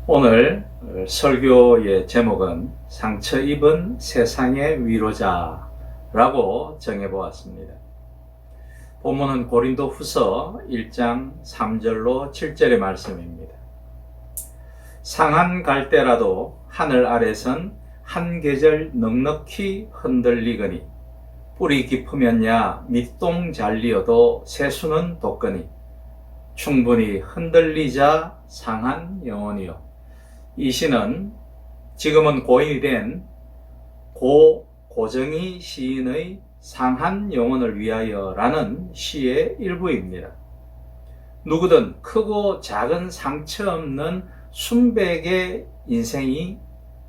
오늘 설교의 제목은 상처 입은 세상의 위로자라고 정해보았습니다. 본문은 고린도 후서 1장 3절로 7절의 말씀입니다. 상한 갈대라도 하늘 아래선 한 계절 넉넉히 흔들리거니 뿌리 깊으면야 밑동 잘리어도 새수는 돋거니 충분히 흔들리자 상한 영혼이요. 이 시는 지금은 고인이 된 고정희 시인의 상한 영혼을 위하여 라는 시의 일부입니다. 누구든 크고 작은 상처 없는 순백의 인생이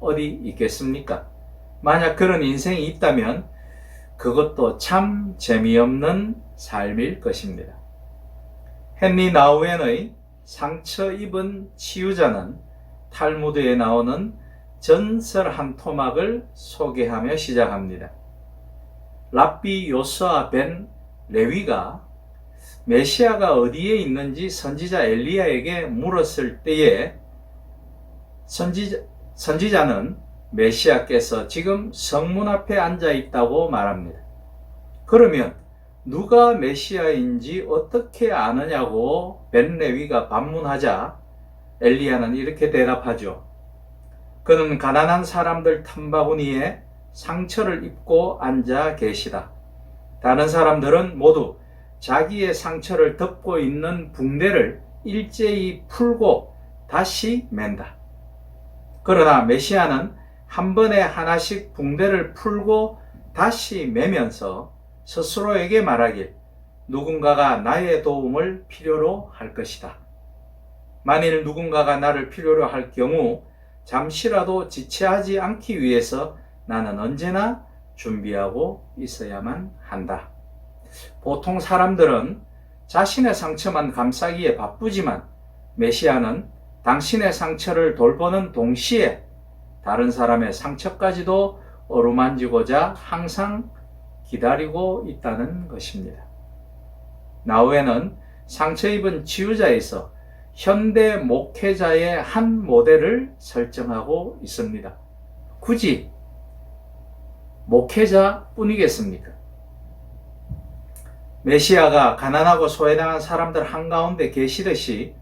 어디 있겠습니까? 만약 그런 인생이 있다면 그것도 참 재미없는 삶일 것입니다. 헨리 나우엔의 상처 입은 치유자는 탈무드에 나오는 전설 한 토막을 소개하며 시작합니다. 랍비 요스아 벤 레위가 메시아가 어디에 있는지 선지자 엘리야에게 물었을 때에 선지자는 메시아께서 지금 성문 앞에 앉아 있다고 말합니다. 그러면 누가 메시아인지 어떻게 아느냐고 벤 레위가 반문하자 엘리야는 이렇게 대답하죠. 그는 가난한 사람들 틈바구니에 상처를 입고 앉아 계시다. 다른 사람들은 모두 자기의 상처를 덮고 있는 붕대를 일제히 풀고 다시 맨다. 그러나 메시아는 한 번에 하나씩 붕대를 풀고 다시 매면서 스스로에게 말하길 누군가가 나의 도움을 필요로 할 것이다. 만일 누군가가 나를 필요로 할 경우 잠시라도 지체하지 않기 위해서 나는 언제나 준비하고 있어야만 한다. 보통 사람들은 자신의 상처만 감싸기에 바쁘지만 메시아는 당신의 상처를 돌보는 동시에 다른 사람의 상처까지도 어루만지고자 항상 기다리고 있다는 것입니다. 나우엔은 상처 입은 치유자에서 현대 목회자의 한 모델을 설정하고 있습니다. 굳이 목회자뿐이겠습니까? 메시아가 가난하고 소외당한 사람들 한가운데 계시듯이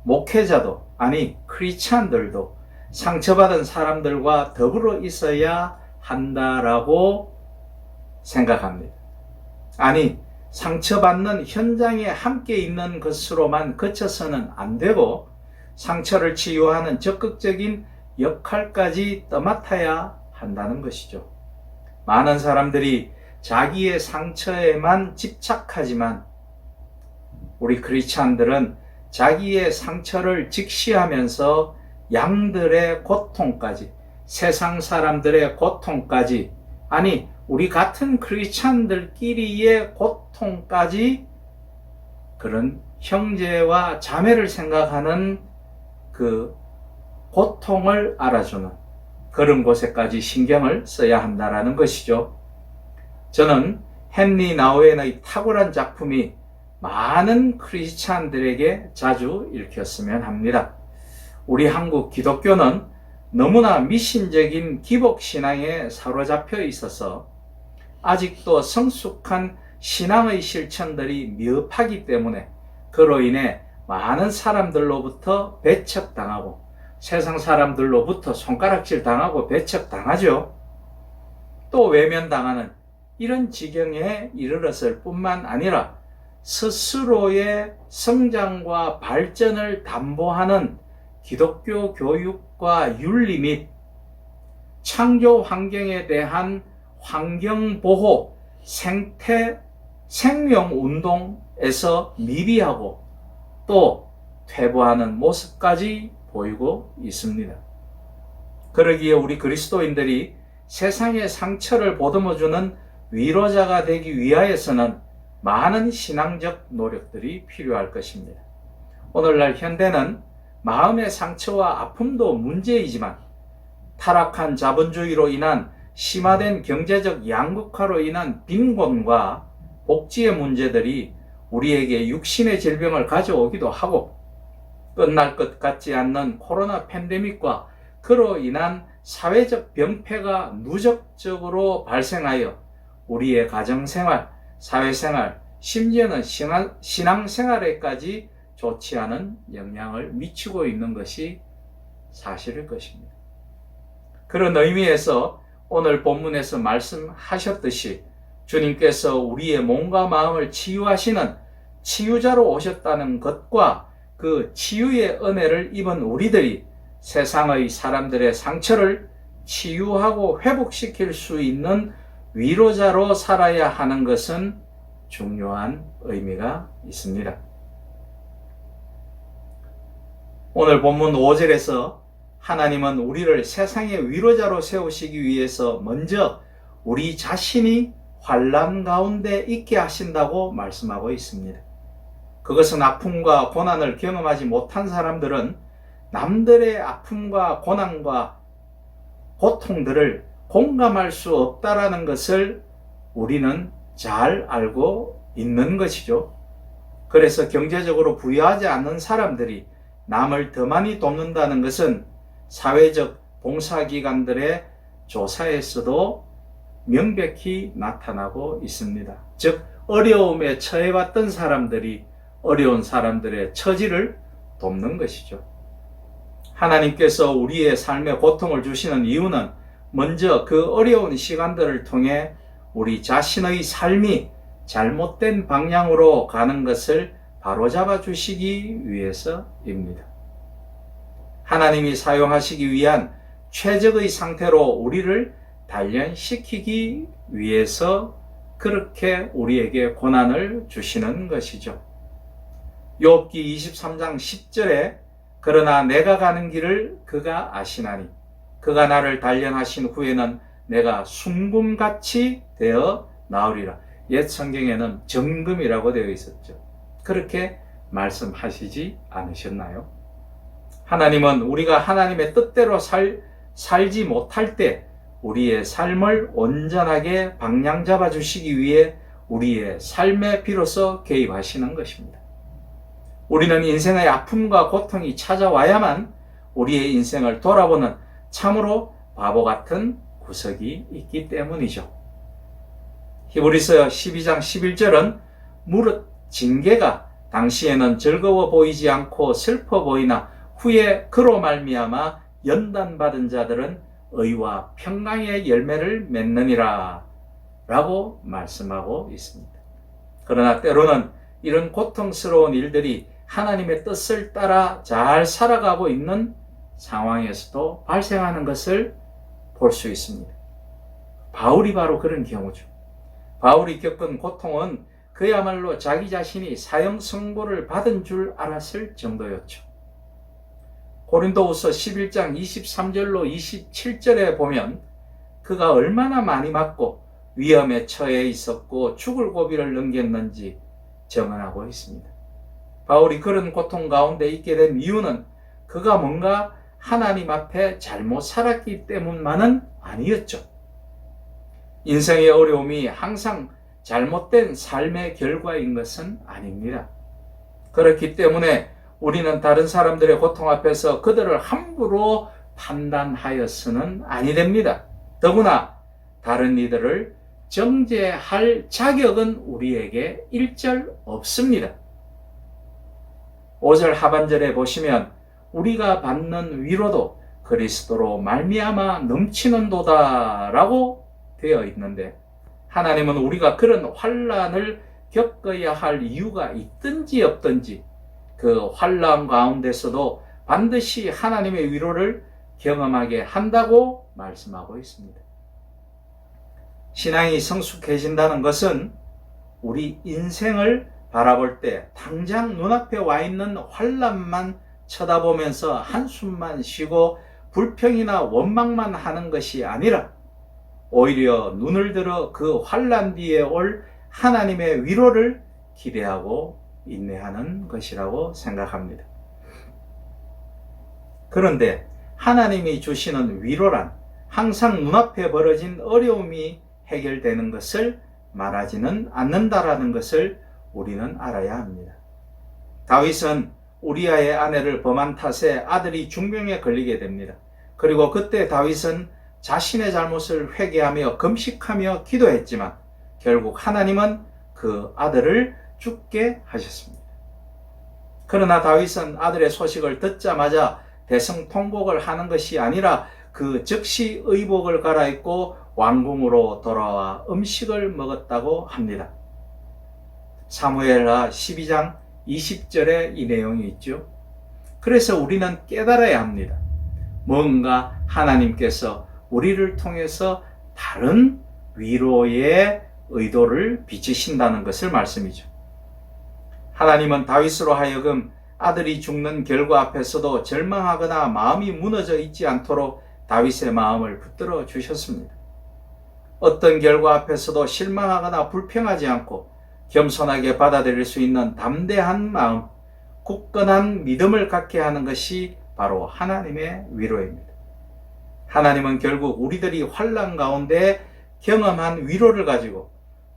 목회자도 아니 크리스찬들도 상처받은 사람들과 더불어 있어야 한다라고 생각합니다. 아니 상처받는 현장에 함께 있는 것으로만 그쳐서는 안 되고 상처를 치유하는 적극적인 역할까지 떠맡아야 한다는 것이죠. 많은 사람들이 자기의 상처에만 집착하지만 우리 크리스찬들은 자기의 상처를 직시하면서 양들의 고통까지, 세상 사람들의 고통까지, 아니 우리 같은 크리스찬들끼리의 고통까지 그런 형제와 자매를 생각하는 그 고통을 알아주는 그런 곳에까지 신경을 써야 한다는 것이죠. 저는 헨리 나우엔의 탁월한 작품이 많은 크리스찬들에게 자주 읽혔으면 합니다. 우리 한국 기독교는 너무나 미신적인 기복신앙에 사로잡혀 있어서 아직도 성숙한 신앙의 실천들이 미흡하기 때문에 그로 인해 많은 사람들로부터 배척당하고 세상 사람들로부터 손가락질 당하고 배척당하죠. 또 외면당하는 이런 지경에 이르렀을 뿐만 아니라 스스로의 성장과 발전을 담보하는 기독교 교육과 윤리 및 창조 환경에 대한 환경보호, 생명운동에서 미비하고 또 퇴보하는 모습까지 보이고 있습니다. 그러기에 우리 그리스도인들이 세상의 상처를 보듬어주는 위로자가 되기 위하여서는 많은 신앙적 노력들이 필요할 것입니다. 오늘날 현대는 마음의 상처와 아픔도 문제이지만 타락한 자본주의로 인한 심화된 경제적 양극화로 인한 빈곤과 복지의 문제들이 우리에게 육신의 질병을 가져오기도 하고 끝날 것 같지 않는 코로나 팬데믹과 그로 인한 사회적 병폐가 누적적으로 발생하여 우리의 가정생활, 사회생활, 심지어는 신앙생활에까지 좋지 않은 영향을 미치고 있는 것이 사실일 것입니다. 그런 의미에서 오늘 본문에서 말씀하셨듯이 주님께서 우리의 몸과 마음을 치유하시는 치유자로 오셨다는 것과 그 치유의 은혜를 입은 우리들이 세상의 사람들의 상처를 치유하고 회복시킬 수 있는 위로자로 살아야 하는 것은 중요한 의미가 있습니다. 오늘 본문 5절에서 하나님은 우리를 세상의 위로자로 세우시기 위해서 먼저 우리 자신이 환난 가운데 있게 하신다고 말씀하고 있습니다. 그것은 아픔과 고난을 경험하지 못한 사람들은 남들의 아픔과 고난과 고통들을 공감할 수 없다라는 것을 우리는 잘 알고 있는 것이죠. 그래서 경제적으로 부유하지 않는 사람들이 남을 더 많이 돕는다는 것은 사회적 봉사기관들의 조사에서도 명백히 나타나고 있습니다. 즉 어려움에 처해왔던 사람들이 어려운 사람들의 처지를 돕는 것이죠. 하나님께서 우리의 삶에 고통을 주시는 이유는 먼저 그 어려운 시간들을 통해 우리 자신의 삶이 잘못된 방향으로 가는 것을 바로잡아 주시기 위해서입니다. 하나님이 사용하시기 위한 최적의 상태로 우리를 단련시키기 위해서 그렇게 우리에게 고난을 주시는 것이죠. 욥기 23장 10절에 그러나 내가 가는 길을 그가 아시나니 그가 나를 단련하신 후에는 내가 순금같이 되어 나으리라. 옛 성경에는 정금이라고 되어 있었죠. 그렇게 말씀하시지 않으셨나요? 하나님은 우리가 하나님의 뜻대로 살지 못할 때 우리의 삶을 온전하게 방향 잡아 주시기 위해 우리의 삶에 비로소 개입하시는 것입니다. 우리는 인생의 아픔과 고통이 찾아와야만 우리의 인생을 돌아보는 참으로 바보 같은 구석이 있기 때문이죠. 히브리서 12장 11절은 무릇 징계가 당시에는 즐거워 보이지 않고 슬퍼 보이나 후에 그로 말미암아 연단받은 자들은 의와 평강의 열매를 맺느니라 라고 말씀하고 있습니다. 그러나 때로는 이런 고통스러운 일들이 하나님의 뜻을 따라 잘 살아가고 있는 상황에서도 발생하는 것을 볼 수 있습니다. 바울이 바로 그런 경우죠. 바울이 겪은 고통은 그야말로 자기 자신이 사형 선고를 받은 줄 알았을 정도였죠. 고린도후서 11장 23절로 27절에 보면 그가 얼마나 많이 맞고 위험에 처해 있었고 죽을 고비를 넘겼는지 증언하고 있습니다. 바울이 그런 고통 가운데 있게 된 이유는 그가 뭔가 하나님 앞에 잘못 살았기 때문만은 아니었죠. 인생의 어려움이 항상 잘못된 삶의 결과인 것은 아닙니다. 그렇기 때문에 우리는 다른 사람들의 고통 앞에서 그들을 함부로 판단하여서는 아니 됩니다. 더구나 다른 이들을 정죄할 자격은 우리에게 일절 없습니다. 5절 하반절에 보시면 우리가 받는 위로도 그리스도로 말미암아 넘치는도다 라고 되어 있는데 하나님은 우리가 그런 환난을 겪어야 할 이유가 있든지 없든지 그 환난 가운데서도 반드시 하나님의 위로를 경험하게 한다고 말씀하고 있습니다. 신앙이 성숙해진다는 것은 우리 인생을 바라볼 때 당장 눈앞에 와 있는 환난만 쳐다보면서 한숨만 쉬고 불평이나 원망만 하는 것이 아니라 오히려 눈을 들어 그 환난 뒤에 올 하나님의 위로를 기대하고 인내하는 것이라고 생각합니다. 그런데 하나님이 주시는 위로란 항상 눈앞에 벌어진 어려움이 해결되는 것을 말하지는 않는다라는 것을 우리는 알아야 합니다. 다윗은 우리아의 아내를 범한 탓에 아들이 중병에 걸리게 됩니다. 그리고 그때 다윗은 자신의 잘못을 회개하며 금식하며 기도했지만 결국 하나님은 그 아들을 죽게 하셨습니다. 그러나 다윗은 아들의 소식을 듣자마자 대성통곡을 하는 것이 아니라 그 즉시 의복을 갈아입고 왕궁으로 돌아와 음식을 먹었다고 합니다. 사무엘하 12장 20절에 이 내용이 있죠. 그래서 우리는 깨달아야 합니다. 뭔가 하나님께서 우리를 통해서 다른 위로의 의도를 비치신다는 것을 말씀이죠. 하나님은 다윗으로 하여금 아들이 죽는 결과 앞에서도 절망하거나 마음이 무너져 있지 않도록 다윗의 마음을 붙들어 주셨습니다. 어떤 결과 앞에서도 실망하거나 불평하지 않고 겸손하게 받아들일 수 있는 담대한 마음, 굳건한 믿음을 갖게 하는 것이 바로 하나님의 위로입니다. 하나님은 결국 우리들이 환난 가운데 경험한 위로를 가지고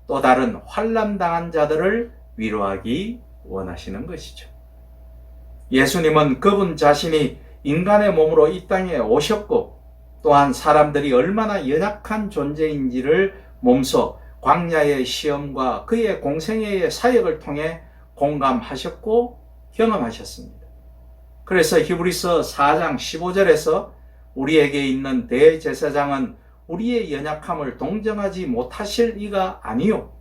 또 다른 환난당한 자들을 위로하기 원하시는 것이죠. 예수님은 그분 자신이 인간의 몸으로 이 땅에 오셨고 또한 사람들이 얼마나 연약한 존재인지를 몸소 광야의 시험과 그의 공생애의 사역을 통해 공감하셨고 경험하셨습니다. 그래서 히브리서 4장 15절에서 우리에게 있는 대제사장은 우리의 연약함을 동정하지 못하실 이가 아니요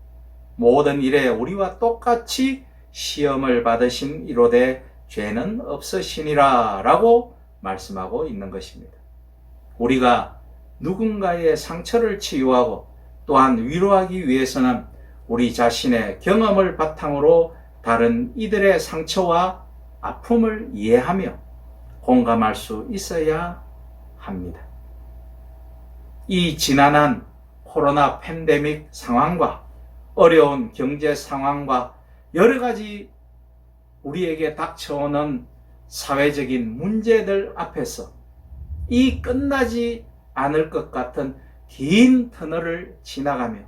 모든 일에 우리와 똑같이 시험을 받으신 이로되 죄는 없으시니라 라고 말씀하고 있는 것입니다. 우리가 누군가의 상처를 치유하고 또한 위로하기 위해서는 우리 자신의 경험을 바탕으로 다른 이들의 상처와 아픔을 이해하며 공감할 수 있어야 합니다. 이 지난한 코로나 팬데믹 상황과 어려운 경제 상황과 여러 가지 우리에게 닥쳐오는 사회적인 문제들 앞에서 이 끝나지 않을 것 같은 긴 터널을 지나가며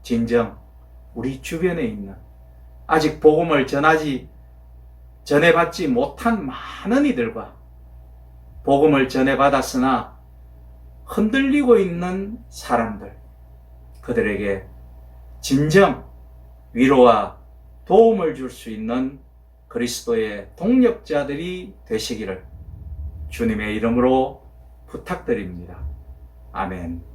진정 우리 주변에 있는 아직 복음을 전해받지 못한 많은 이들과 복음을 전해받았으나 흔들리고 있는 사람들, 그들에게 진정 위로와 도움을 줄 수 있는 그리스도의 동력자들이 되시기를 주님의 이름으로 부탁드립니다. 아멘.